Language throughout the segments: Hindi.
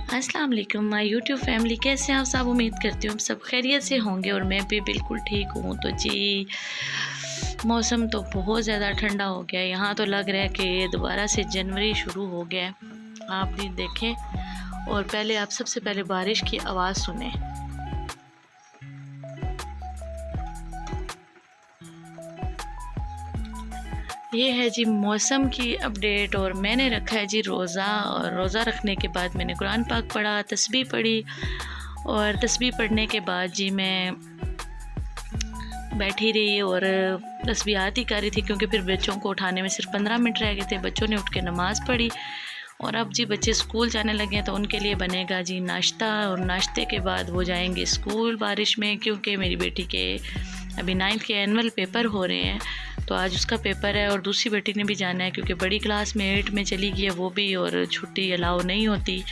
अस्सलाम वालेकुम माय यूट्यूब फैमिली, कैसे हैं आप सब। उम्मीद करती हूँ सब खैरियत से होंगे और मैं भी बिल्कुल ठीक हूँ। तो जी मौसम तो बहुत ज़्यादा ठंडा हो गया है। यहाँ तो लग रहा है कि दोबारा से जनवरी शुरू हो गया है। आप भी देखें और पहले आप सबसे पहले बारिश की आवाज़ सुने। ये है जी मौसम की अपडेट। और मैंने रखा है जी रोज़ा, और रोज़ा रखने के बाद मैंने कुरान पाक पढ़ा, तस्बीह पढ़ी, और तस्बीह पढ़ने के बाद जी मैं बैठी रही और तस्बीहात ही कर रही थी, क्योंकि फिर बच्चों को उठाने में सिर्फ 15 मिनट रह गए थे। बच्चों ने उठ के नमाज़ पढ़ी और अब जी बच्चे स्कूल जाने लगे हैं, तो उनके लिए बनेगा जी नाश्ता, और नाश्ते के बाद वो जाएंगे स्कूल बारिश में, क्योंकि मेरी बेटी के अभी 9th के एनुअल पेपर हो रहे हैं, तो आज उसका पेपर है। और दूसरी बेटी ने भी जाना है, क्योंकि बड़ी क्लास में 8 में चली गई है वो भी, और छुट्टी अलाउ नहीं होती।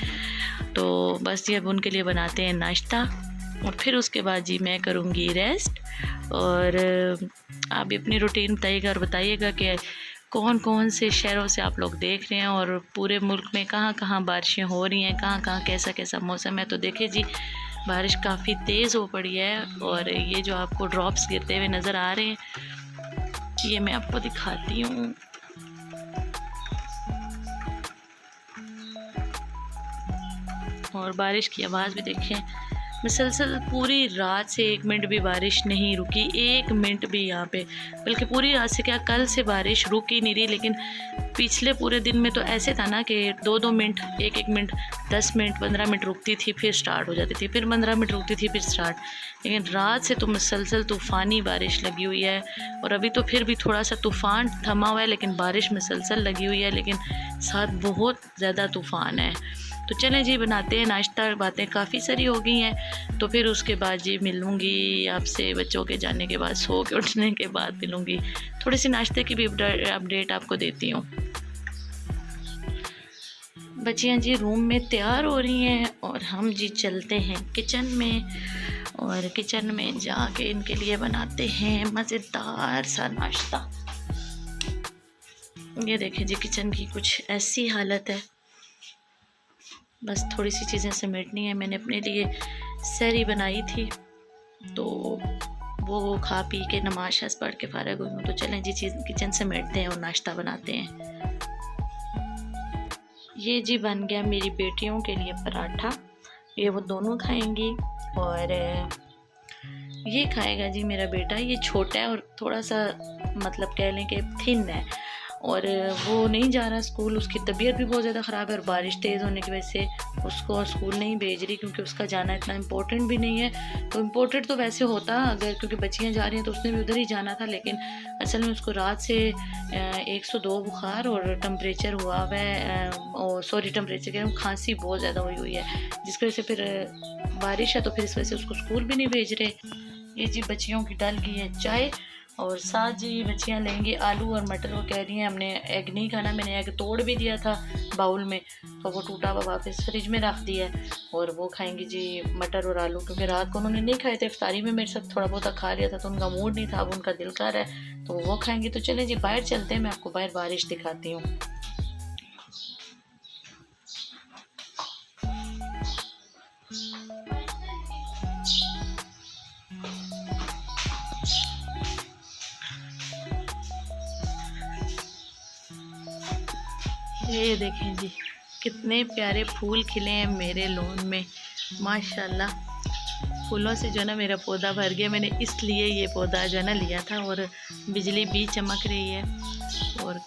तो बस ये अब उनके लिए बनाते हैं नाश्ता, और फिर उसके बाद जी मैं करूँगी रेस्ट। और आप भी अपनी रूटीन बताइएगा और बताइएगा कि कौन कौन से शहरों से आप लोग देख रहे हैं, और पूरे मुल्क में कहाँ कहाँ बारिशें हो रही हैं, कहाँ कहाँ कैसा कैसा मौसम है। तो देखिए जी बारिश काफ़ी तेज़ हो पड़ी है, और ये जो आपको ड्रॉप्स गिरते हुए नज़र आ रहे हैं, ये मैं आपको दिखाती हूँ। और बारिश की आवाज़ भी देखें, मुसलसल पूरी रात से 1 मिनट भी बारिश नहीं रुकी, 1 मिनट भी यहाँ पे, बल्कि पूरी रात से क्या कल से बारिश रुक ही नहीं रही। लेकिन पिछले पूरे दिन में तो ऐसे था ना कि 2-2 मिनट, 1-1 मिनट, 10 मिनट, 15 मिनट रुकती थी, फिर स्टार्ट हो जाती थी, फिर 15 मिनट रुकती थी, फिर स्टार्ट। लेकिन रात से तो मुसलसल तूफ़ानी बारिश लगी हुई है, और अभी तो फिर भी थोड़ा सा तूफ़ान थमा हुआ है, लेकिन बारिश मुसलसल लगी हुई है, लेकिन साथ बहुत ज़्यादा तूफ़ान है। तो चलें जी बनाते हैं नाश्ता, बातें काफ़ी सारी हो गई हैं, तो फिर उसके बाद जी मिलूँगी आपसे बच्चों के जाने के बाद, सो के उठने के बाद मिलूँगी। थोड़ी सी नाश्ते की भी अपडेट आपको देती हूँ। बच्चियाँ जी रूम में तैयार हो रही हैं, और हम जी चलते हैं किचन में, और किचन में जाके इनके लिए बनाते हैं मज़ेदार सा नाश्ता। ये देखें जी किचन की कुछ ऐसी हालत है, बस थोड़ी सी चीज़ें समेटनी है। मैंने अपने लिए सहरी बनाई थी, तो वो खा पी के नमाज पढ़ के फारग हुई हूँ। तो चलें जी किचन समेटते हैं और नाश्ता बनाते हैं। ये जी बन गया मेरी बेटियों के लिए पराठा, ये वो दोनों खाएंगी, और ये खाएगा जी मेरा बेटा। ये छोटा है और थोड़ा सा मतलब कह लें कि थिन है, और वो नहीं जा रहा स्कूल, उसकी तबीयत भी बहुत ज़्यादा ख़राब है, और बारिश तेज़ होने की वजह से उसको स्कूल नहीं भेज रही, क्योंकि उसका जाना इतना इम्पोर्टेंट भी नहीं है। तो इम्पोर्टेंट तो वैसे होता अगर, क्योंकि बच्चियाँ जा रही हैं तो उसने भी उधर ही जाना था, लेकिन असल में उसको रात से 102 बुखार और टेम्परेचर हुआ हुआ है, और सॉरी टेम्परेचर कह रहा हूँ, खांसी बहुत ज़्यादा हुई है, जिसकी वजह से फिर बारिश है, तो फिर इस वजह से उसको स्कूल भी नहीं भेज रहे। ये जी बच्चियों की डल गई है चाय, और साथ जी बच्चियाँ लेंगी आलू और मटर। वो कह रही हैं हमने एग नहीं खाना, मैंने एग तोड़ भी दिया था बाउल में, तो वो टूटा हुआ वापस फ्रिज में रख दिया है, और वो खाएंगी जी मटर और आलू, क्योंकि रात को उन्होंने नहीं खाए थे, इफ्तारी में मेरे साथ थोड़ा बहुत खा लिया था, तो उनका मूड नहीं था, अब उनका दिल कर रहा है, तो वो खाएंगी। तो चलें जी बाहर चलते हैं, मैं आपको बाहर बारिश दिखाती हूँ। ये देखें जी कितने प्यारे फूल खिले हैं मेरे लॉन में, माशाल्लाह। फूलों से जो है ना मेरा पौधा भर गया। मैंने इसलिए ये पौधा जो है ना लिया था, और बिजली भी चमक रही है, और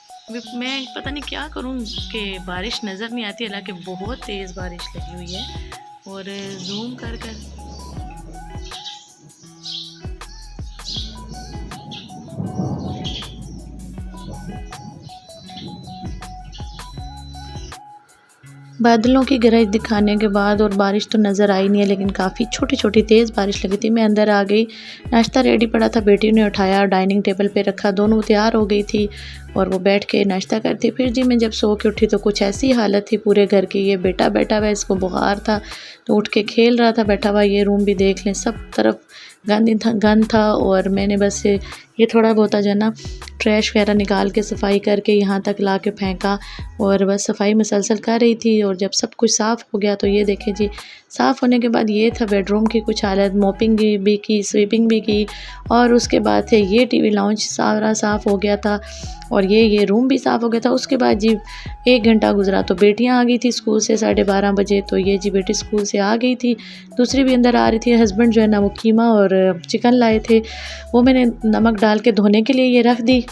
मैं पता नहीं क्या करूं कि बारिश नज़र नहीं आती, हालांकि बहुत तेज़ बारिश लगी हुई है। और जूम कर कर बादलों की गरज दिखाने के बाद, और बारिश तो नज़र आई नहीं है, लेकिन काफ़ी छोटी छोटी तेज़ बारिश लगी थी। मैं अंदर आ गई, नाश्ता रेडी पड़ा था, बेटी ने उठाया, डाइनिंग टेबल पे रखा, दोनों तैयार हो गई थी, और वो बैठ के नाश्ता करती। फिर जी मैं जब सो के उठी तो कुछ ऐसी हालत थी पूरे घर की। ये बेटा बैठा हुआ, इसको बुखार था, तो उठ के खेल रहा था बैठा हुआ। ये रूम भी देख लें, सब तरफ गंद था और मैंने बस ये थोड़ा बहुत जो है ना ट्रैश वगैरह निकाल के सफाई करके यहाँ तक ला के फेंका और बस सफाई मुसलसल कर रही थी। और जब सब कुछ साफ़ हो गया तो ये देखें जी, साफ़ होने के बाद ये था बेडरूम की कुछ हालत। मोपिंग भी की, स्वीपिंग भी की और उसके बाद थे ये टीवी लाउंज सारा साफ़ हो गया था और ये रूम भी साफ़ हो गया था। उसके बाद जी 1 घंटा गुजरा तो बेटियाँ आ गई थी स्कूल से 12:30 बजे। तो ये जी बेटी स्कूल से आ गई थी, दूसरी भी अंदर आ रही थी। हस्बैंड जो है ना वो कीमा और चिकन लाए थे, वो मैंने नमक डाल के धोने के लिए ये रख दी।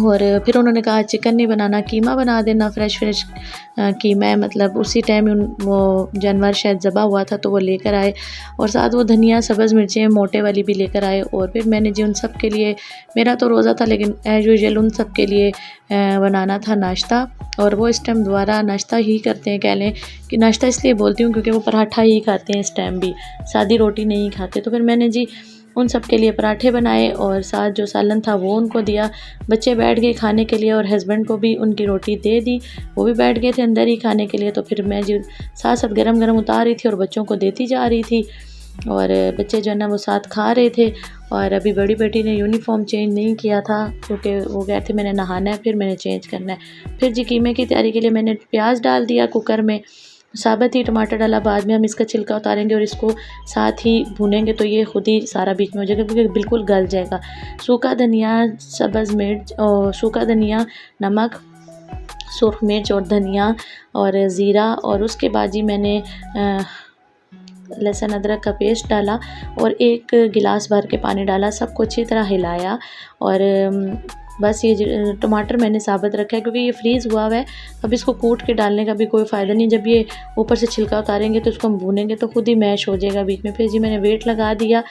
और फिर उन्होंने कहा चिकन नहीं बनाना, कीमा बना देना। फ्रेश कीमा है, मतलब उसी टाइम वो जानवर शायद ज़बा हुआ था तो वो लेकर आए और साथ वो धनिया सब्ज़ मिर्चें मोटे वाली भी लेकर आए। और फिर मैंने जी उन सब के लिए, मेरा तो रोज़ा था लेकिन एज़ यूजुअल उन सब के लिए बनाना था नाश्ता। और वो इस टाइम दोबारा नाश्ता ही करते हैं, कह लें कि नाश्ता इसलिए बोलती हूँ क्योंकि वो पराठा ही खाते हैं इस टाइम भी, सादी रोटी नहीं खाते। तो फिर मैंने जी उन सब के लिए पराठे बनाए और साथ जो सालन था वो उनको दिया। बच्चे बैठ गए खाने के लिए और हस्बैंड को भी उनकी रोटी दे दी, वो भी बैठ गए थे अंदर ही खाने के लिए। तो फिर मैं जो साथ साथ गरम गरम उतार रही थी और बच्चों को देती जा रही थी और बच्चे जो है ना वो साथ खा रहे थे। और अभी बड़ी बेटी ने यूनिफॉर्म चेंज नहीं किया था क्योंकि वो कह थे मैंने नहाना है, फिर मैंने चेंज करना है। फिर जी कीमे की तैयारी के लिए मैंने प्याज डाल दिया कुकर में, साबित ही टमाटर डाला। बाद में हम इसका छिलका उतारेंगे और इसको साथ ही भूनेंगे तो ये खुद ही सारा बीच में हो जाएगा क्योंकि बिल्कुल गल जाएगा। सूखा धनिया, सब्ज़ मिर्च और सूखा धनिया, नमक, सुरख मिर्च और धनिया और ज़ीरा और उसके बाद जी मैंने लहसुन अदरक का पेस्ट डाला और 1 गिलास भर के पानी डाला, सबको अच्छी तरह हिलाया। और बस ये टमाटर मैंने साबित रखा है क्योंकि ये फ्रीज़ हुआ है, अब इसको कूट के डालने का भी कोई फ़ायदा नहीं। जब ये ऊपर से छिलका उतारेंगे तो इसको हम भूनेंगे तो खुद ही मैश हो जाएगा बीच में। फिर जी मैंने वेट लगा दिया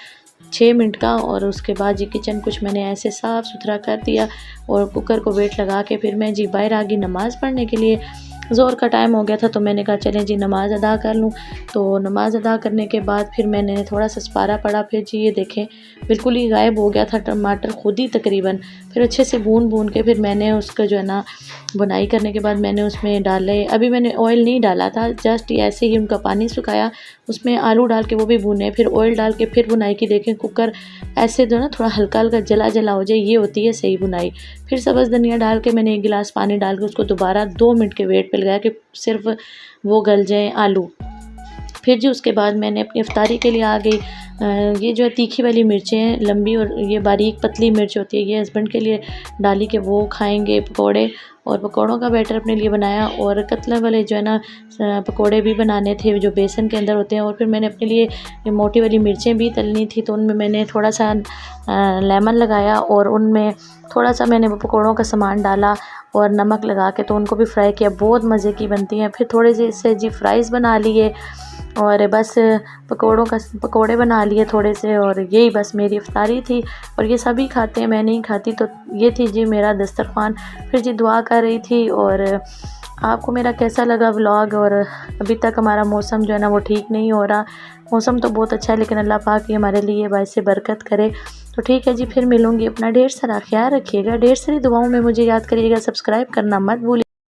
6 मिनट का और उसके बाद जी किचन कुछ मैंने ऐसे साफ़ सुथरा कर दिया और कुकर को वेट लगा के फिर मैं जी बाहर आ गई नमाज़ पढ़ने के लिए। ज़ोर का टाइम हो गया था तो मैंने कहा चलें जी नमाज़ अदा कर लूँ। तो नमाज़ अदा करने के बाद फिर मैंने थोड़ा सा सपारा पढ़ा। फिर जी ये देखें बिल्कुल ही गायब हो गया था टमाटर खुद ही तकरीबन। फिर अच्छे से भून के फिर मैंने उसका जो है ना बुनाई करने के बाद मैंने उसमें डाले, अभी मैंने ऑयल नहीं डाला था, जस्ट ऐसे ही उनका पानी सुखाया, उसमें आलू डाल के वो भी भुने, फिर ऑयल डाल के फिर बुनाई की। देखें कुकर ऐसे जो ना थोड़ा हल्का हल्का जला जला हो जाए, ये होती है सही बुनाई। फिर सब्ज़ धनिया डाल के मैंने 1 गिलास पानी डाल के उसको दोबारा 2 मिनट के वेट पे लगाया कि सिर्फ वो गल जाए आलू। फिर जी उसके बाद मैंने अपनी इफ्तारी के लिए आ गई। ये जो है तीखी वाली मिर्चें हैं लंबी और ये बारीक पतली मिर्च होती है, ये हस्बैंड के लिए डाली कि वो खाएंगे पकोड़े, और पकोड़ों का बैटर अपने लिए बनाया। और कतला वाले जो है ना पकोड़े भी बनाने थे जो बेसन के अंदर होते हैं। और फिर मैंने अपने लिए ये मोटी वाली मिर्चें भी तलनी थी तो उनमें मैंने थोड़ा सा लेमन लगाया और उनमें थोड़ा सा मैंने पकोड़ों का सामान डाला और नमक लगा के तो उनको भी फ्राई किया, बहुत मज़े की बनती हैं। फिर थोड़े से इससे जी फ्राइज़ बना लिए और बस पकोड़े बना लिए थोड़े से, और यही बस मेरी इफ्तारी थी। और ये सभी खाते हैं, मैं नहीं खाती। तो ये थी जी मेरा दस्तरखान। फिर जी दुआ कर रही थी। और आपको मेरा कैसा लगा व्लॉग? और अभी तक हमारा मौसम जो है ना वो ठीक नहीं हो रहा, मौसम तो बहुत अच्छा है लेकिन अल्लाह पाक ही हमारे लिए बाइस से बरकत करे। तो ठीक है जी, फिर मिलूँगी। अपना ढेर सारा ख्याल रखिएगा, ढेर सारी दुआओं में मुझे याद करिएगा, सब्सक्राइब करना मत भूलिए।